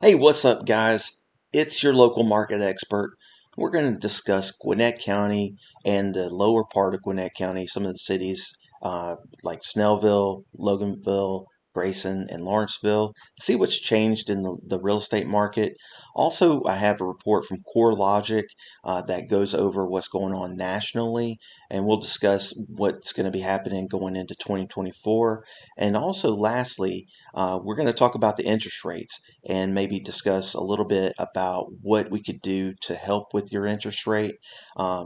Hey, what's up, guys? It's your local market expert. We're going to discuss Gwinnett County and the lower part of Gwinnett County, some of the cities like Snellville, Loganville, Grayson, and Lawrenceville. See what's changed in the real estate market. Also, I have a report from CoreLogic that goes over what's going on nationally, and we'll discuss what's going to be happening going into 2024. And also, lastly, we're going to talk about the interest rates and maybe discuss a little bit about what we could do to help with your interest rate. I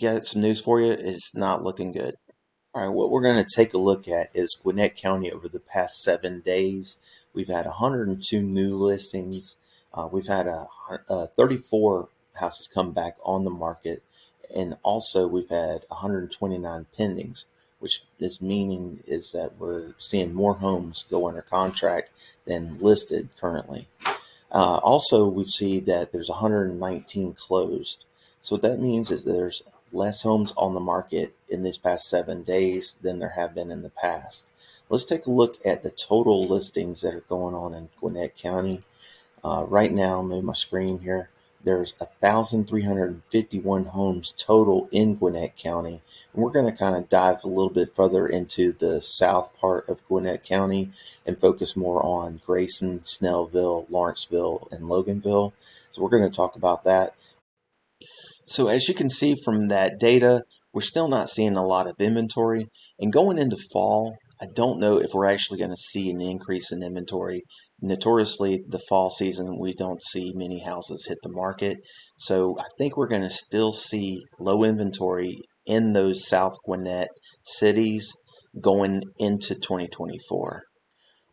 got some news for you. It's not looking good. All right, what we're going to take a look at is Gwinnett County over the past 7 days. We've had 102 new listings. We've had 34 houses come back on the market, and also we've had 129 pendings, which is meaning is that we're seeing more homes go under contract than listed currently. Also, we see that there's 119 closed. So what that means is there's less homes on the market in this past 7 days than there have been in the past. Let's take a look at the total listings that are going on in Gwinnett County. Right now, move my screen here. There's 1,351 homes total in Gwinnett County. And we're going to kind of dive a little bit further into the south part of Gwinnett County and focus more on Grayson, Snellville, Lawrenceville, and Loganville. So we're going to talk about that. So as you can see from that data, we're still not seeing a lot of inventory. And going into fall, I don't know if we're actually going to see an increase in inventory. Notoriously, the fall season, we don't see many houses hit the market. So I think we're going to still see low inventory in those South Gwinnett cities going into 2024.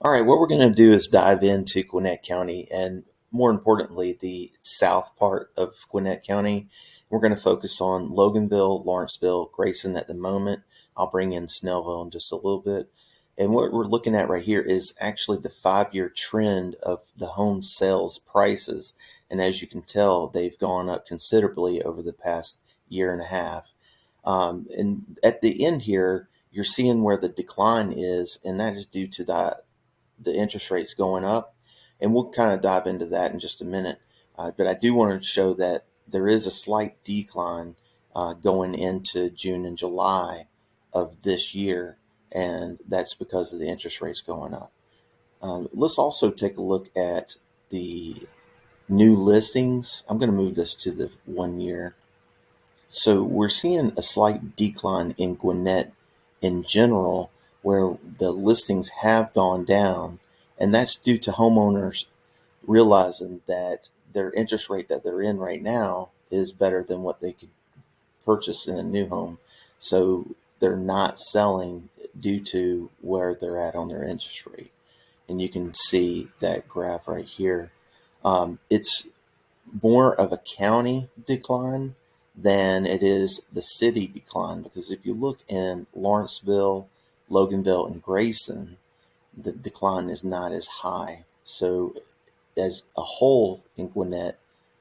All right, what we're going to do is dive into Gwinnett County and more importantly, the south part of Gwinnett County. We're going to focus on Loganville, Lawrenceville, Grayson at the moment. I'll bring in Snellville in just a little bit. And what we're looking at right here is actually the 5-year trend of the home sales prices. And as you can tell, they've gone up considerably over the past year and a half. And at the end here, you're seeing where the decline is, and that is due to the interest rates going up. And we'll kind of dive into that in just a minute. But I do want to show that there is a slight decline going into June and July of this year, and that's because of the interest rates going up. Let's also take a look at the new listings. I'm going to move this to the 1 year. So we're seeing a slight decline in Gwinnett in general, where the listings have gone down, and that's due to homeowners realizing that their interest rate that they're in right now is better than what they could purchase in a new home. So they're not selling due to where they're at on their interest rate. And you can see that graph right here. It's more of a county decline than it is the city decline, because if you look in Lawrenceville, Loganville, and Grayson, the decline is not as high. So as a whole in Gwinnett,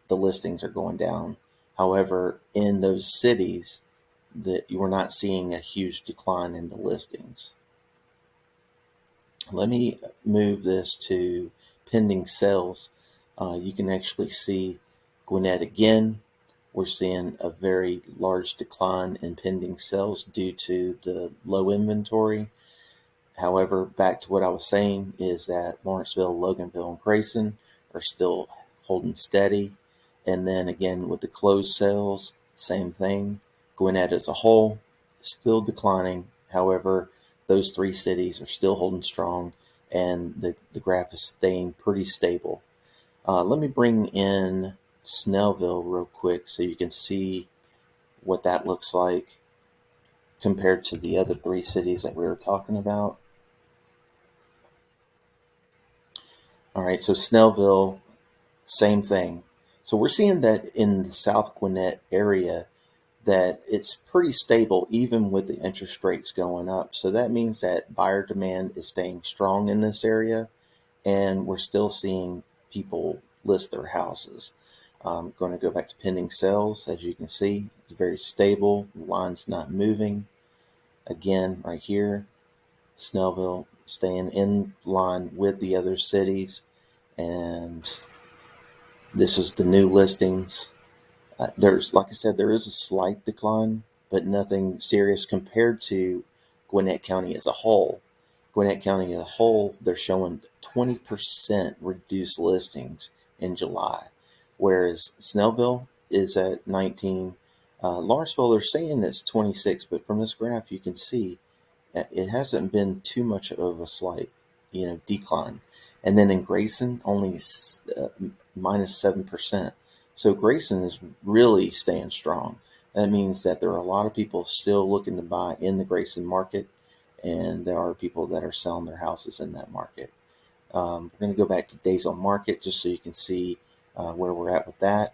the listings are going down. However, in those cities, that you are not seeing a huge decline in the listings. Let me move this to pending sales. You can actually see Gwinnett again. We're seeing a very large decline in pending sales due to the low inventory. However, back to what I was saying is that Lawrenceville, Loganville, and Grayson are still holding steady. And then again, with the closed sales, same thing. Gwinnett as a whole, still declining. However, those three cities are still holding strong, and the graph is staying pretty stable. Let me bring in Snellville real quick so you can see what that looks like compared to the other three cities that we were talking about. All right, so Snellville, same thing. So we're seeing that in the South Gwinnett area that it's pretty stable even with the interest rates going up. So that means that buyer demand is staying strong in this area, and we're still seeing people list their houses. I'm going to go back to pending sales. As you can see, it's very stable. The line's not moving. Again, right here, Snellville staying in line with the other cities. And this is the new listings. There's, like I said, there is a slight decline, but nothing serious compared to Gwinnett County as a whole. Gwinnett County as a whole, they're showing 20% reduced listings in July, whereas Snellville is at 19. Lawrenceville, they're saying it's 26, but from this graph you can see it hasn't been too much of a slight, decline. And then in Grayson, only -7%. So Grayson is really staying strong. That means that there are a lot of people still looking to buy in the Grayson market, and there are people that are selling their houses in that market. We're going to go back to days on market just so you can see where we're at with that.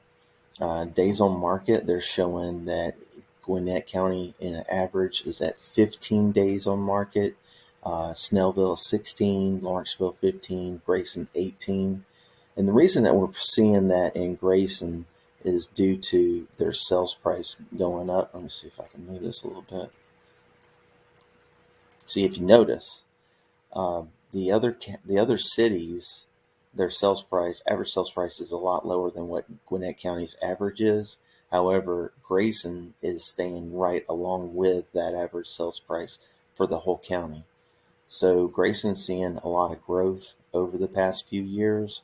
Days on market, they're showing that Gwinnett County in an average is at 15 days on market. Snellville 16, Lawrenceville 15, Grayson 18. And the reason that we're seeing that in Grayson is due to their sales price going up. Let me see if I can move this a little bit. See if you notice, the other cities, their average sales price is a lot lower than what Gwinnett County's average is. However, Grayson is staying right along with that average sales price for the whole county. So Grayson's seeing a lot of growth over the past few years,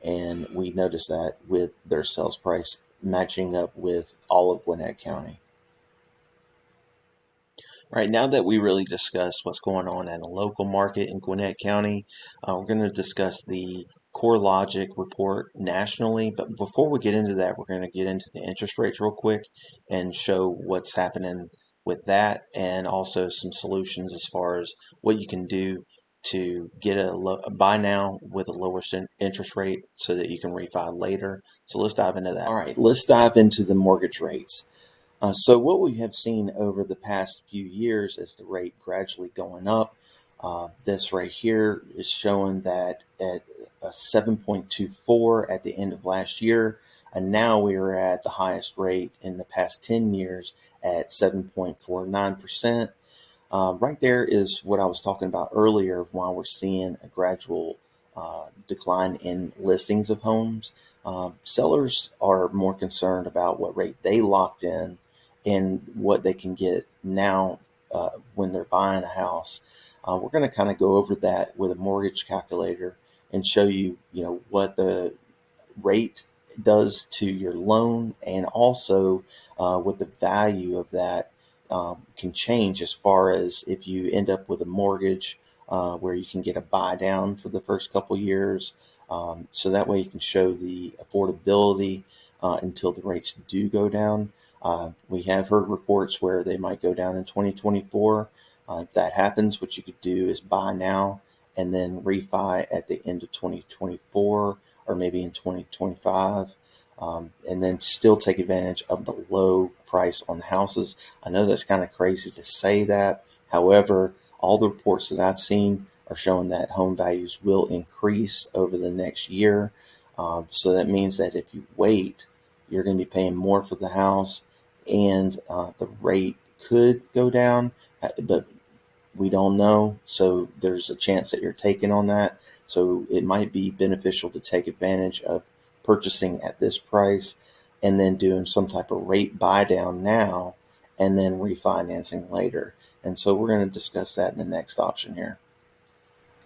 and we noticed that with their sales price matching up with all of Gwinnett County. All right, now that we really discussed what's going on at a local market in Gwinnett County, we're going to discuss the CoreLogic report nationally. But before we get into that, we're going to get into the interest rates real quick and show what's happening with that, and also some solutions as far as what you can do to get a buy now with a lower interest rate so that you can refi later. So let's dive into that. All right, let's dive into the mortgage rates. So what we have seen over the past few years is the rate gradually going up. This right here is showing that at a 7.24 at the end of last year, and now we are at the highest rate in the past 10 years at 7.49%. Right there is what I was talking about earlier, while we're seeing a gradual decline in listings of homes. Sellers are more concerned about what rate they locked in and what they can get now when they're buying a house. We're going to kind of go over that with a mortgage calculator and show you, what the rate does to your loan, and also what the value of that can change as far as if you end up with a mortgage where you can get a buy down for the first couple years. So that way you can show the affordability until the rates do go down. We have heard reports where they might go down in 2024. If that happens, what you could do is buy now and then refi at the end of 2024 or maybe in 2025, and then still take advantage of the low price on houses. I know that's kind of crazy to say that. However, all the reports that I've seen are showing that home values will increase over the next year. So that means that if you wait, you're going to be paying more for the house, and the rate could go down, but we don't know. So there's a chance that you're taking on that. So it might be beneficial to take advantage of purchasing at this price and then doing some type of rate buy down now and then refinancing later. And so we're going to discuss that in the next option here.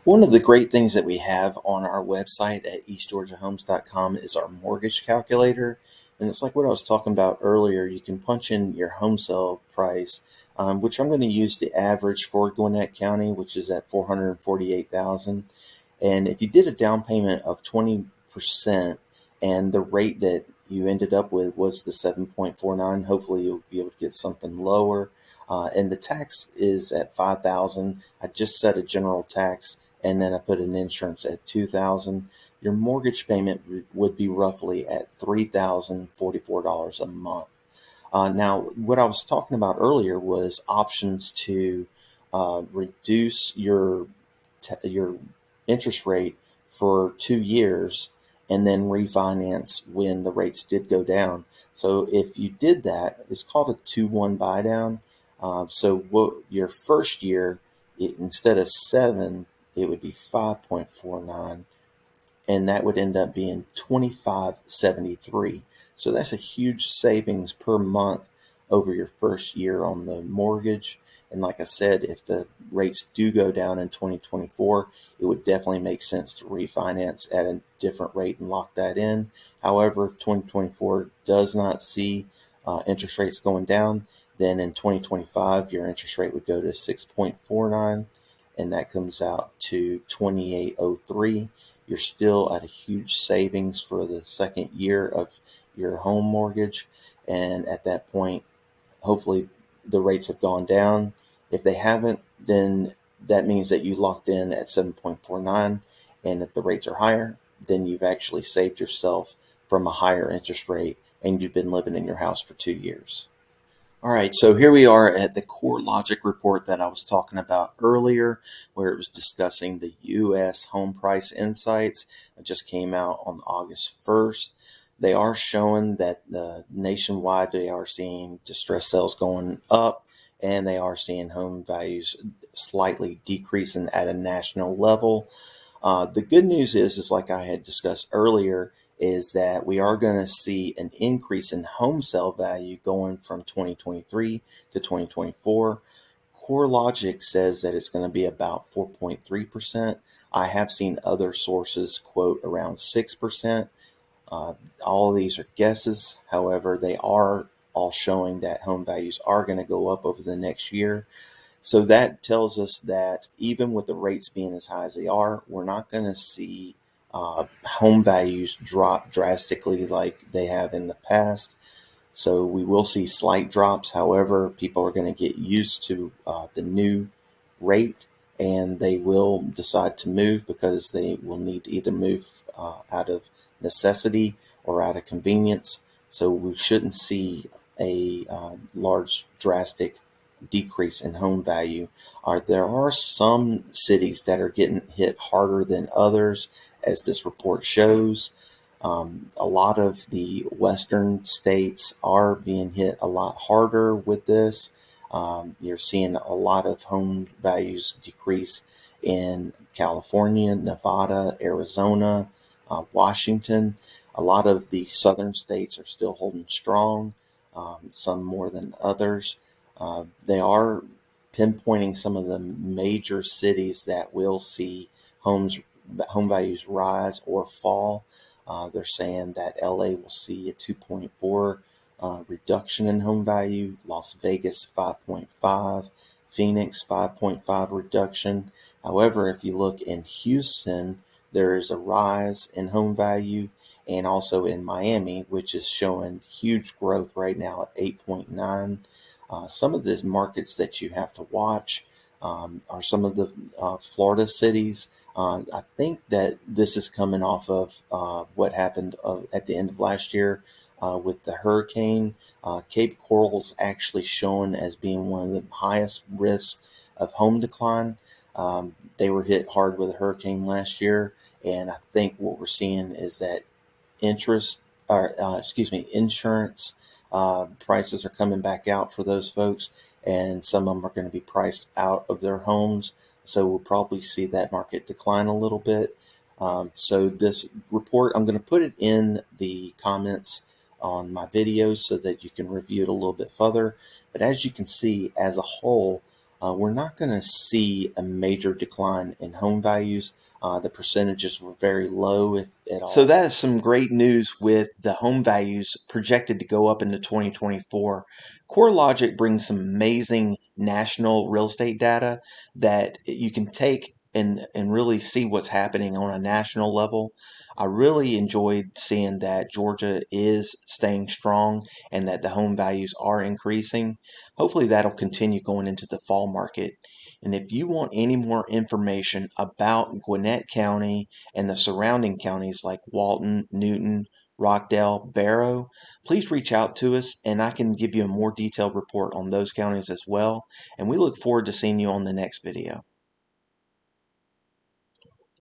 One of the great things that we have on our website at eastgeorgiahomes.com is our mortgage calculator. And it's like what I was talking about earlier. You can punch in your home sale price, which I'm going to use the average for Gwinnett County, which is at $448,000. And if you did a down payment of 20% and the rate that you ended up with was the 7.49, hopefully you'll be able to get something lower. And the tax is at $5,000. I just set a general tax, and then I put an insurance at $2,000. Your mortgage payment would be roughly at $3,044 a month. Now, what I was talking about earlier was options to reduce your interest rate for 2 years and then refinance when the rates did go down. So if you did that, it's called a 2-1 buy down. So what your first year, instead of 7, it would be 5.49. and that would end up being $25.73. So that's a huge savings per month over your first year on the mortgage. And like I said, if the rates do go down in 2024, it would definitely make sense to refinance at a different rate and lock that in. However, if 2024 does not see interest rates going down, then in 2025, your interest rate would go to 6.49, and that comes out to 2803. You're still at a huge savings for the second year of your home mortgage. And at that point, hopefully the rates have gone down. If they haven't, then that means that you locked in at 7.49. And if the rates are higher, then you've actually saved yourself from a higher interest rate and you've been living in your house for 2 years. All right, so here we are at the CoreLogic report that I was talking about earlier, where it was discussing the U.S. home price insights. It just came out on August 1st. They are showing that nationwide they are seeing distress sales going up, and they are seeing home values slightly decreasing at a national level. The good news is like I had discussed earlier, is that we are going to see an increase in home sale value going from 2023 to 2024. CoreLogic says that it's going to be about 4.3%. I have seen other sources quote around 6%. All of these are guesses. However, they are all showing that home values are going to go up over the next year. So that tells us that even with the rates being as high as they are, we're not going to see home values drop drastically like they have in the past. So we will see slight drops. However, people are going to get used to the new rate, and they will decide to move because they will need to either move out of necessity or out of convenience. So we shouldn't see a large drastic decrease in home value. There are some cities that are getting hit harder than others, as this report shows. A lot of the western states are being hit a lot harder with this. You're seeing a lot of home values decrease in California, Nevada, Arizona, Washington. A lot of the southern states are still holding strong, some more than others. They are pinpointing some of the major cities that will see home values rise or fall. They're saying that LA will see a 2.4 reduction in home value, Las Vegas 5.5, Phoenix 5.5 reduction. However, if you look in Houston, there is a rise in home value, and also in Miami, which is showing huge growth right now at 8.9. Some of the markets that you have to watch are some of the Florida cities. I think that this is coming off of what happened at the end of last year with the hurricane. Cape Coral's actually shown as being one of the highest risks of home decline. They were hit hard with a hurricane last year, and I think what we're seeing is that insurance prices are coming back out for those folks, and some of them are going to be priced out of their homes. So we'll probably see that market decline a little bit. So this report, I'm going to put it in the comments on my videos so that you can review it a little bit further. But as you can see, as a whole, we're not going to see a major decline in home values. The percentages were very low, if at all. So that is some great news with the home values projected to go up into 2024. CoreLogic brings some amazing national real estate data that you can take and really see what's happening on a national level. I really enjoyed seeing that Georgia is staying strong and that the home values are increasing. Hopefully that'll continue going into the fall market. And if you want any more information about Gwinnett County and the surrounding counties like Walton, Newton, Rockdale, Barrow, please reach out to us and I can give you a more detailed report on those counties as well. And we look forward to seeing you on the next video.